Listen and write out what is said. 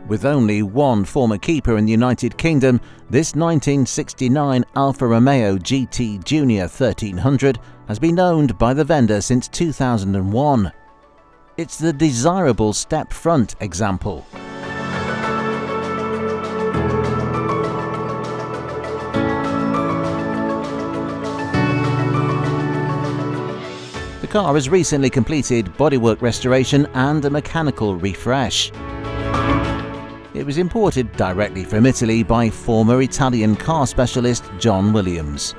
With only one former keeper in the United Kingdom, this 1969 Alfa Romeo GT Junior 1300 has been owned by the vendor since 2001. It's the desirable step front example. The car has recently completed bodywork restoration and a mechanical refresh. It was imported directly from Italy by former Italian car specialist John Williams.